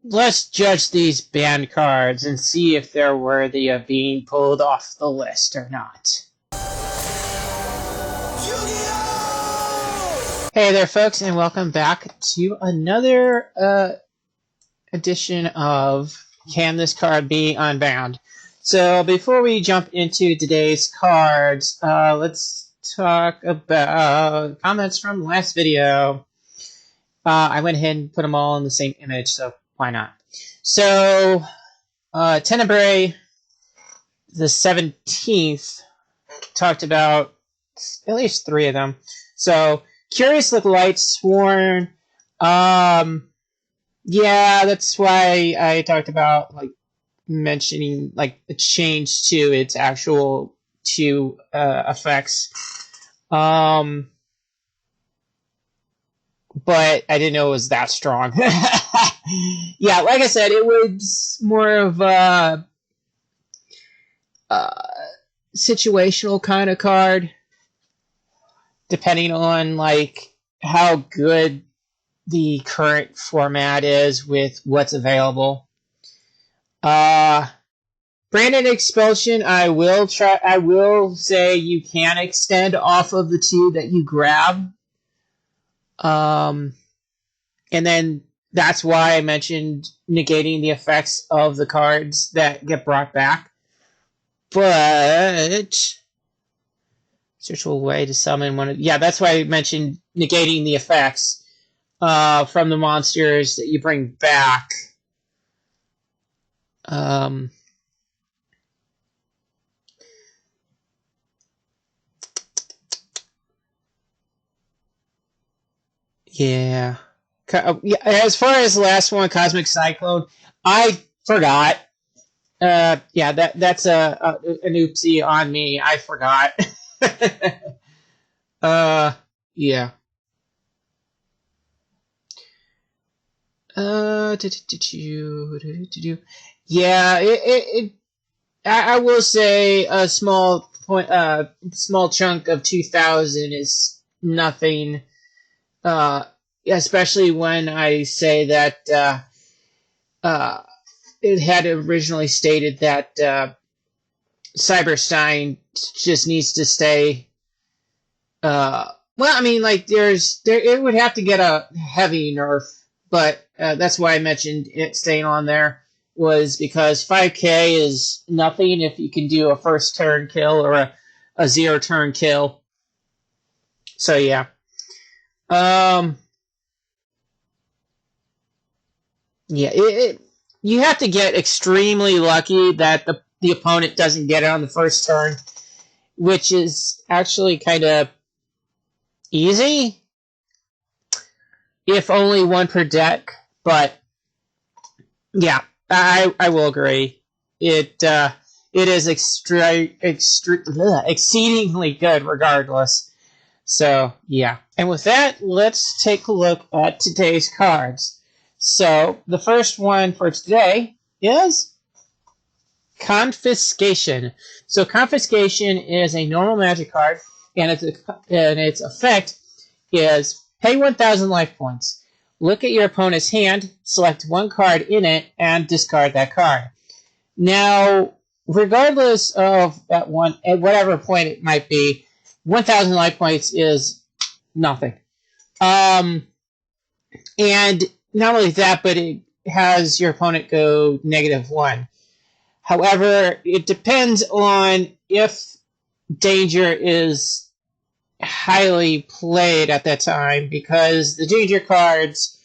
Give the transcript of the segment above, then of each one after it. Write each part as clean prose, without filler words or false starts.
let's judge these banned cards and see if they're worthy of being pulled off the list or not. Hey there, folks, and welcome back to another edition of Can This Card Be Unbound? So before we jump into today's cards, let's talk about comments from last video. I went ahead and put them all in the same image, so why not? So, Tenebrae, the 17th, talked about at least 3 of them. So, Curious Look Light, Sworn, yeah, that's why I talked about, like, mentioning, like, a change to its actual 2 effects. But I didn't know it was that strong. Yeah, like I said, it was more of a situational kind of card, depending on like how good the current format is with what's available. Branded Expulsion, I will say you can extend off of the 2 that you grab. And then that's why I mentioned negating the effects of the cards that get brought back. But search a way to summon one of, yeah, that's why I mentioned negating the effects from the monsters that you bring back. Yeah. As far as the last one, Cosmic Cyclone, I forgot. Yeah, that's an oopsie on me. I forgot. Yeah. Yeah, I will say a small chunk of 2,000 is nothing. Especially when I say that it had originally stated that Cyberstein just needs to stay. Well, I mean, like it would have to get a heavy nerf, but that's why I mentioned it staying on there, was because 5k is nothing if you can do a first turn kill or a 0 turn kill. So yeah. Yeah, you have to get extremely lucky that the opponent doesn't get it on the first turn, which is actually kind of easy, if only 1 per deck. But yeah, I will agree. It is exceedingly good regardless. So yeah, and with that, let's take a look at today's cards. So, the first one for today is Confiscation. So, Confiscation is a normal magic card, and its effect is pay 1,000 life points. Look at your opponent's hand, select 1 card in it, and discard that card. Now, regardless of at whatever point it might be, 1,000 life points is nothing. And not only that, but it has your opponent go -1. However, it depends on if danger is highly played at that time, because the danger cards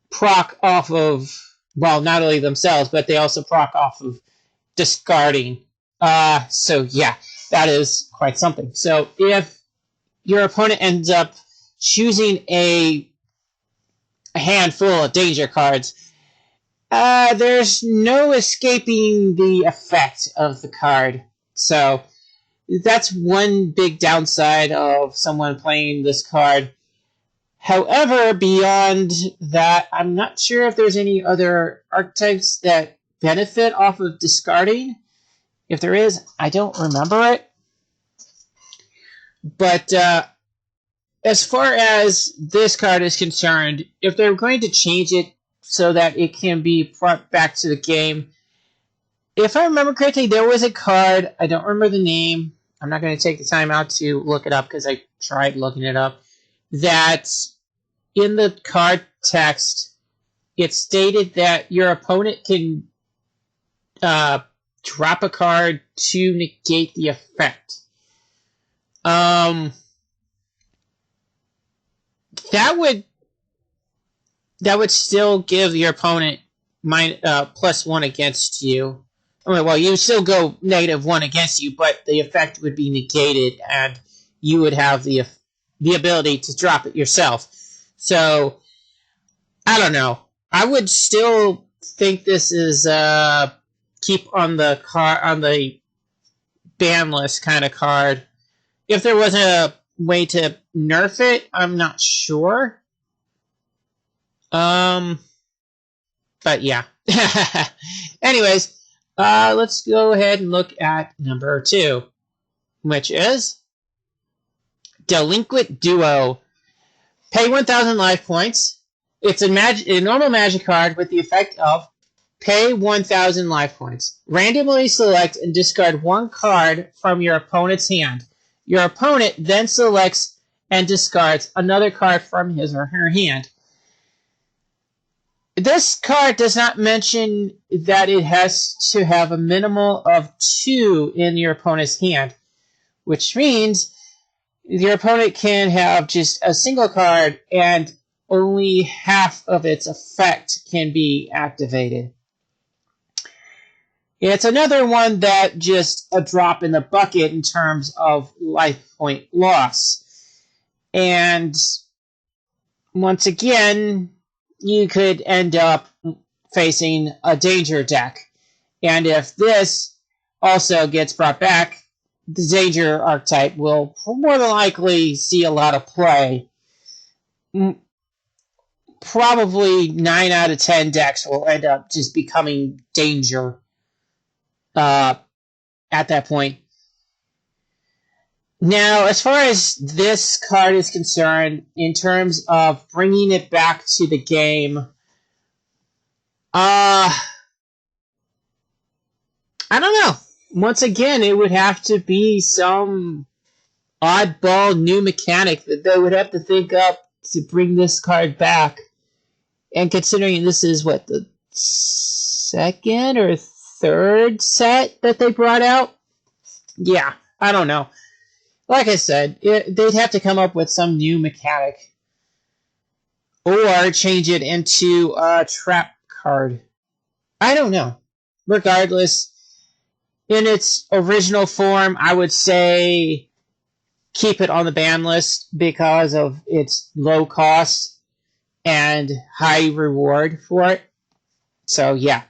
proc off of, well, not only themselves, but they also proc off of discarding. So yeah, that is quite something. So if your opponent ends up choosing a handful of danger cards, there's no escaping the effect of the card. So that's one big downside of someone playing this card. However, beyond that, I'm not sure if there's any other archetypes that benefit off of discarding. If there is, I don't remember it. But as far as this card is concerned, if they're going to change it so that it can be brought back to the game. If I remember correctly, there was a card, I don't remember the name, I'm not going to take the time out to look it up because I tried looking it up, that in the card text, it stated that your opponent can drop a card to negate the effect. That would still give your opponent +1 against you. Well, you would still go -1 against you, but the effect would be negated, and you would have the ability to drop it yourself. So, I don't know. I would still think this is keep on the ban list kind of card. If there was a way to nerf it, I'm not sure. But yeah. Anyways, let's go ahead and look at number 2, which is Delinquent Duo. Pay 1,000 life points. It's a normal magic card with the effect of pay 1,000 life points. Randomly select and discard 1 card from your opponent's hand. Your opponent then selects and discards another card from his or her hand. This card does not mention that it has to have a minimal of 2 in your opponent's hand, which means your opponent can have just a single card and only half of its effect can be activated. It's another one that just a drop in the bucket in terms of life point loss. And once again, you could end up facing a danger deck. And if this also gets brought back, the danger archetype will more than likely see a lot of play. Probably 9 out of 10 decks will end up just becoming danger at that point. Now, as far as this card is concerned, in terms of bringing it back to the game, I don't know. Once again, it would have to be some oddball new mechanic that they would have to think up to bring this card back. And considering this is, what, the 2nd or 3rd set that they brought out? Yeah, I don't know. Like I said, they'd have to come up with some new mechanic. Or change it into a trap card. I don't know. Regardless, in its original form, I would say keep it on the ban list because of its low cost and high reward for it. So, yeah.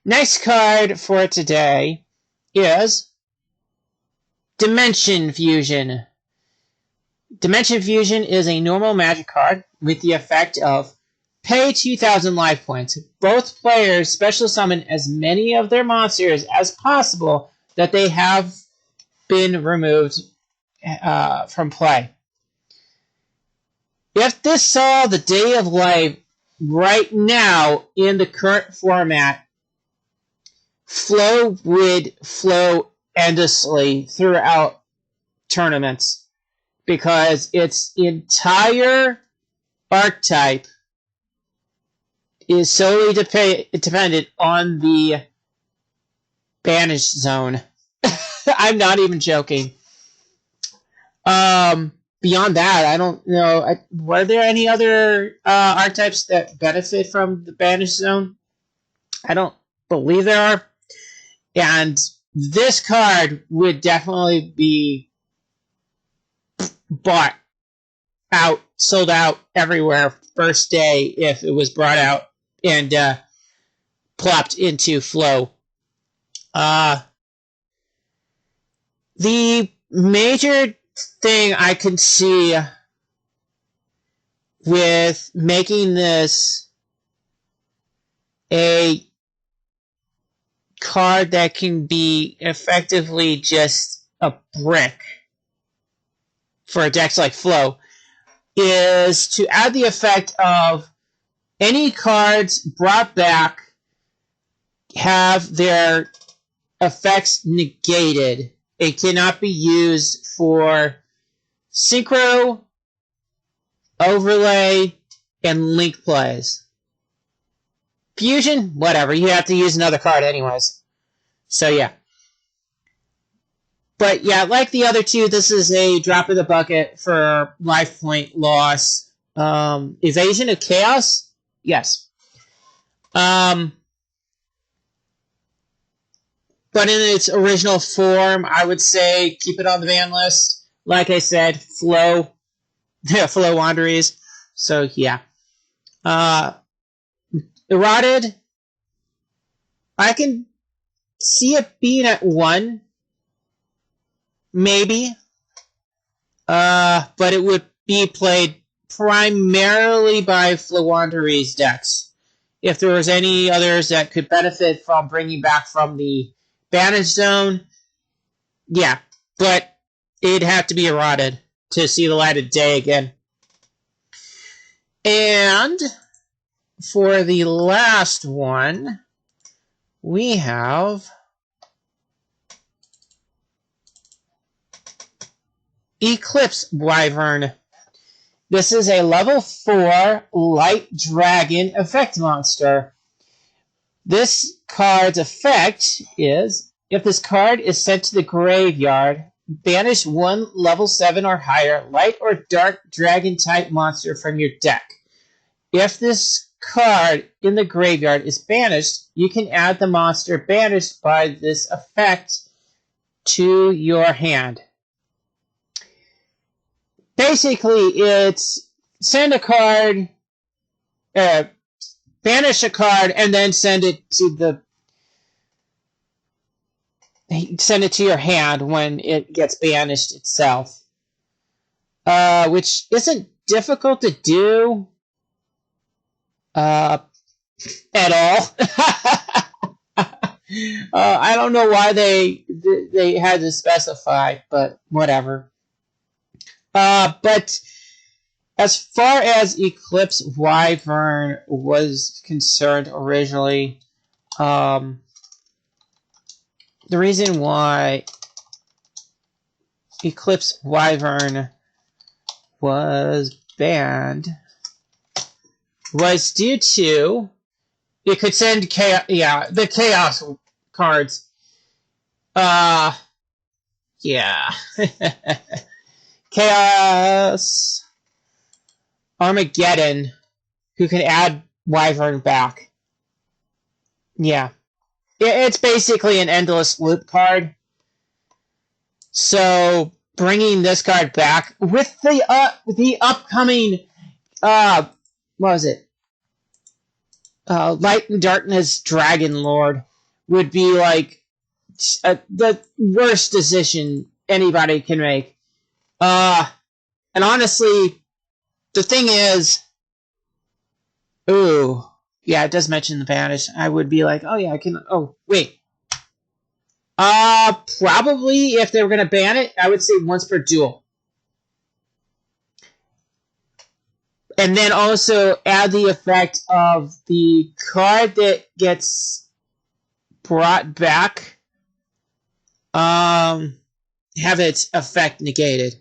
Next card for today is Dimension Fusion. Dimension Fusion is a normal magic card with the effect of pay 2,000 life points. Both players special summon as many of their monsters as possible that they have been removed from play. If this saw the day of life right now in the current format, flow would flow endlessly throughout tournaments because its entire archetype is solely dependent on the banished zone. I'm not even joking. Beyond that, I don't know. Were there any other archetypes that benefit from the banished zone? I don't believe there are. And this card would definitely be bought out, sold out everywhere first day if it was brought out and plopped into flow. The major thing I can see with making this a card that can be effectively just a brick for a deck like Flow is to add the effect of any cards brought back have their effects negated. It cannot be used for synchro, overlay, and link plays. Fusion, whatever. You have to use another card anyways. So yeah. But yeah, like the other two, this is a drop in the bucket for life point loss. Evasion of Chaos? Yes. But in its original form, I would say keep it on the ban list. Like I said, flow Wanderers. So yeah. Eroded, I can see it being at 1. Maybe. But it would be played primarily by Flowanderee's decks. If there was any others that could benefit from bringing back from the Banish Zone, yeah. But it'd have to be eroded to see the light of day again. And for the last one, we have Eclipse Wyvern. This is a level 4 light dragon effect monster. This card's effect is, if this card is sent to the graveyard, banish one level 7 or higher light or dark dragon type monster from your deck. If this card in the graveyard is banished, you can add the monster banished by this effect to your hand. Basically, it's send a card, banish a card, and then send it to your hand when it gets banished itself. Which isn't difficult to do at all. I don't know why they had to specify, but whatever. But as far as Eclipse Wyvern was concerned originally, the reason why Eclipse Wyvern was banned was due to it could send chaos, the chaos cards. Yeah. Chaos Armageddon, who can add Wyvern back. Yeah. It's basically an endless loop card. So, bringing this card back with the upcoming, what was it? Light and Darkness Dragon Lord would be like the worst decision anybody can make. And honestly, the thing is, ooh, yeah, it does mention the banish. I would be like, oh yeah, I can, oh, wait. Probably if they were going to ban it, I would say once per duel. And then also add the effect of the card that gets brought back, have its effect negated.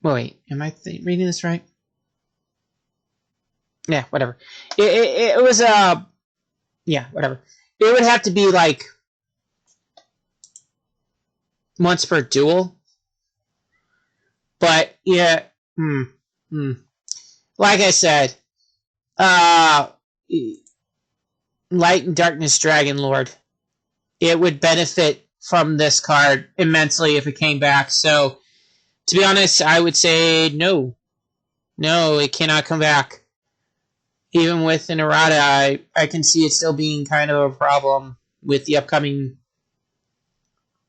Wait, am I reading this right? Yeah, whatever. It was, yeah, whatever. It would have to be, like, once per duel. But, yeah, like I said, Light and Darkness Dragon Lord, it would benefit from this card immensely if it came back, so to be honest, I would say no. No, it cannot come back. Even with an errata, I can see it still being kind of a problem with the upcoming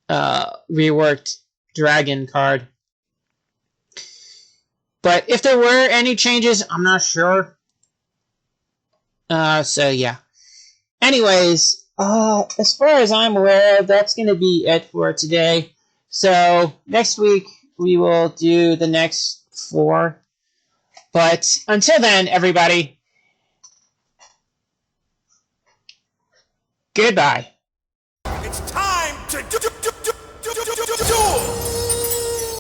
reworked dragon card. But if there were any changes, I'm not sure. So yeah. Anyways, as far as I'm aware, that's going to be it for today. So next week, we will do the next 4. But until then, everybody, Goodbye.